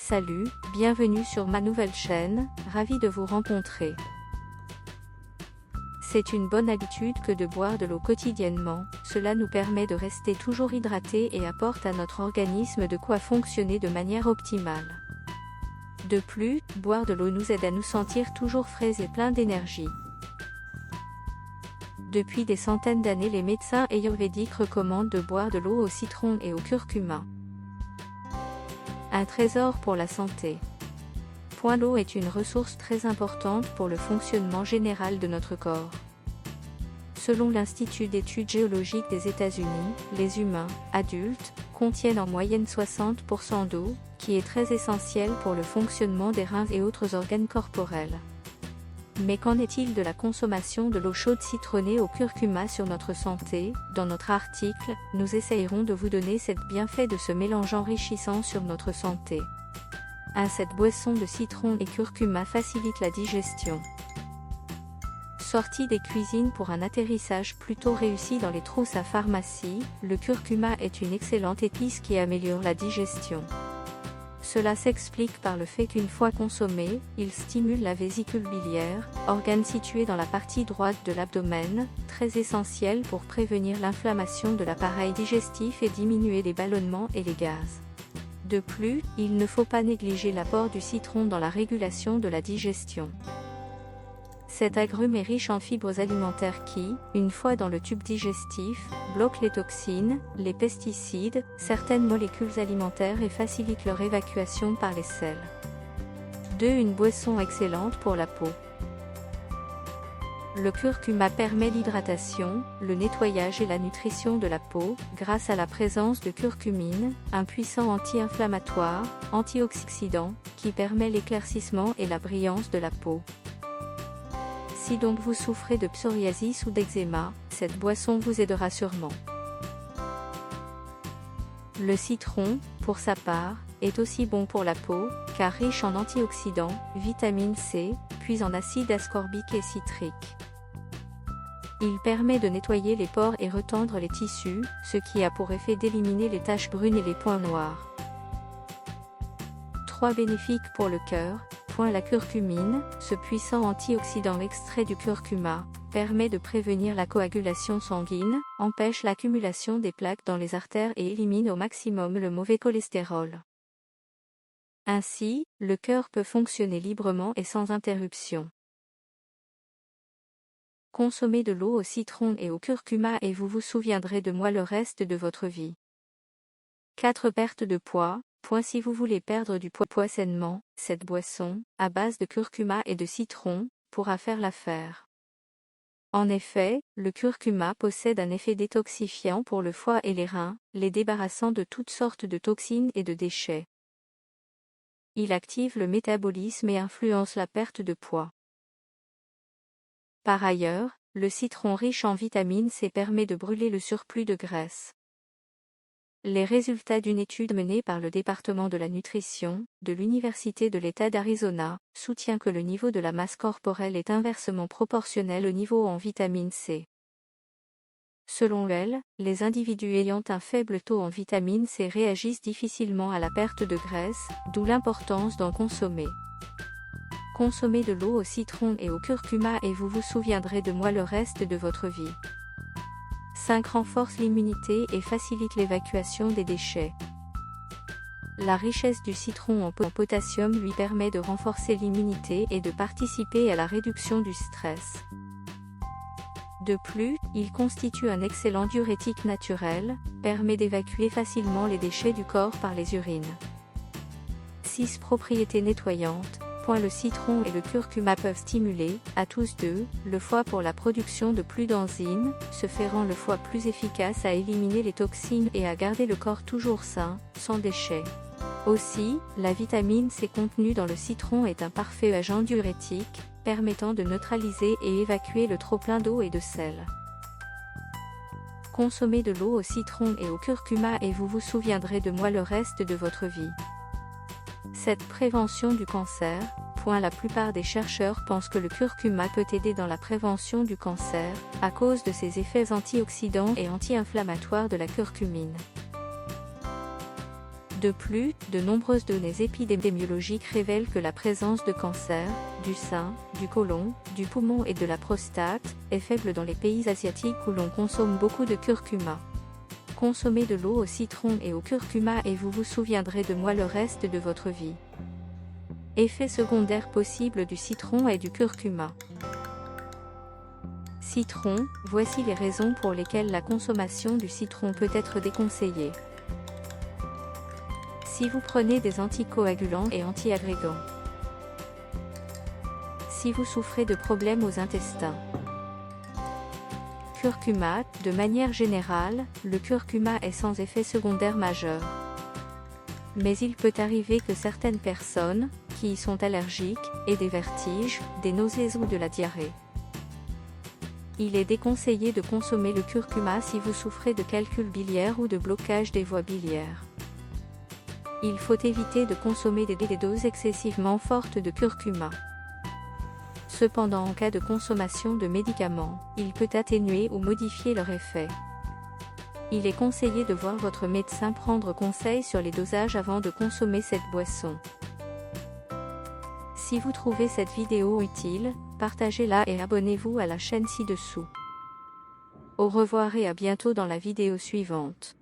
Salut, bienvenue sur ma nouvelle chaîne, ravi de vous rencontrer. C'est une bonne habitude que de boire de l'eau quotidiennement, cela nous permet de rester toujours hydratés et apporte à notre organisme de quoi fonctionner de manière optimale. De plus, boire de l'eau nous aide à nous sentir toujours frais et pleins d'énergie. Depuis des centaines d'années, les médecins ayurvédiques recommandent de boire de l'eau au citron et au curcuma. Un trésor pour la santé. L'eau est une ressource très importante pour le fonctionnement général de notre corps. Selon l'Institut d'études géologiques des États-Unis, les humains, adultes, contiennent en moyenne 60% d'eau, qui est très essentielle pour le fonctionnement des reins et autres organes corporels. Mais qu'en est-il de la consommation de l'eau chaude citronnée au curcuma sur notre santé? Dans notre article, nous essayerons de vous donner cette bienfait de ce mélange enrichissant sur notre santé. Cette boisson de citron et curcuma facilite la digestion. Sorti des cuisines pour un atterrissage plutôt réussi dans les trousses à pharmacie, le curcuma est une excellente épice qui améliore la digestion. Cela s'explique par le fait qu'une fois consommé, il stimule la vésicule biliaire, organe situé dans la partie droite de l'abdomen, très essentiel pour prévenir l'inflammation de l'appareil digestif et diminuer les ballonnements et les gaz. De plus, il ne faut pas négliger l'apport du citron dans la régulation de la digestion. Cet agrume est riche en fibres alimentaires qui, une fois dans le tube digestif, bloquent les toxines, les pesticides, certaines molécules alimentaires et facilitent leur évacuation par les selles. 2. Une boisson excellente pour la peau. Le curcuma permet l'hydratation, le nettoyage et la nutrition de la peau, grâce à la présence de curcumine, un puissant anti-inflammatoire, antioxydant, qui permet l'éclaircissement et la brillance de la peau. Si donc vous souffrez de psoriasis ou d'eczéma, cette boisson vous aidera sûrement. Le citron, pour sa part, est aussi bon pour la peau, car riche en antioxydants, vitamine C, puis en acide ascorbique et citrique. Il permet de nettoyer les pores et retendre les tissus, ce qui a pour effet d'éliminer les taches brunes et les points noirs. 3. Bénéfique pour le cœur. La curcumine, ce puissant antioxydant extrait du curcuma, permet de prévenir la coagulation sanguine, empêche l'accumulation des plaques dans les artères et élimine au maximum le mauvais cholestérol. Ainsi, le cœur peut fonctionner librement et sans interruption. Consommez de l'eau au citron et au curcuma et vous vous souviendrez de moi le reste de votre vie. 4. Perte de poids. Si vous voulez perdre du poids sainement, cette boisson, à base de curcuma et de citron, pourra faire l'affaire. En effet, le curcuma possède un effet détoxifiant pour le foie et les reins, les débarrassant de toutes sortes de toxines et de déchets. Il active le métabolisme et influence la perte de poids. Par ailleurs, le citron riche en vitamine C permet de brûler le surplus de graisse. Les résultats d'une étude menée par le département de la nutrition, de l'Université de l'État d'Arizona, soutient que le niveau de la masse corporelle est inversement proportionnel au niveau en vitamine C. Selon elle, les individus ayant un faible taux en vitamine C réagissent difficilement à la perte de graisse, d'où l'importance d'en consommer. Consommez de l'eau au citron et au curcuma et vous vous souviendrez de moi le reste de votre vie. 5. Renforce l'immunité et facilite l'évacuation des déchets. La richesse du citron en potassium lui permet de renforcer l'immunité et de participer à la réduction du stress. De plus, il constitue un excellent diurétique naturel, permet d'évacuer facilement les déchets du corps par les urines. 6. Propriétés nettoyantes. Le citron et le curcuma peuvent stimuler, à tous deux, le foie pour la production de plus d'enzymes, ce fait rend le foie plus efficace à éliminer les toxines et à garder le corps toujours sain, sans déchets. Aussi, la vitamine C contenue dans le citron est un parfait agent diurétique, permettant de neutraliser et évacuer le trop-plein d'eau et de sel. Consommez de l'eau au citron et au curcuma et vous vous souviendrez de moi le reste de votre vie. Cette prévention du cancer. La plupart des chercheurs pensent que le curcuma peut aider dans la prévention du cancer, à cause de ses effets antioxydants et anti-inflammatoires de la curcumine. De plus, de nombreuses données épidémiologiques révèlent que la présence de cancer, du sein, du côlon, du poumon et de la prostate, est faible dans les pays asiatiques où l'on consomme beaucoup de curcuma. Consommez de l'eau au citron et au curcuma et vous vous souviendrez de moi le reste de votre vie. Effets secondaires possibles du citron et du curcuma. Citron, voici les raisons pour lesquelles la consommation du citron peut être déconseillée. Si vous prenez des anticoagulants et antiagrégants. Si vous souffrez de problèmes aux intestins. Curcuma, de manière générale, le curcuma est sans effet secondaire majeur. Mais il peut arriver que certaines personnes, qui y sont allergiques, aient des vertiges, des nausées ou de la diarrhée. Il est déconseillé de consommer le curcuma si vous souffrez de calcul biliaire ou de blocage des voies biliaires. Il faut éviter de consommer des doses excessivement fortes de curcuma. Cependant, en cas de consommation de médicaments, il peut atténuer ou modifier leur effet. Il est conseillé de voir votre médecin prendre conseil sur les dosages avant de consommer cette boisson. Si vous trouvez cette vidéo utile, partagez-la et abonnez-vous à la chaîne ci-dessous. Au revoir et à bientôt dans la vidéo suivante.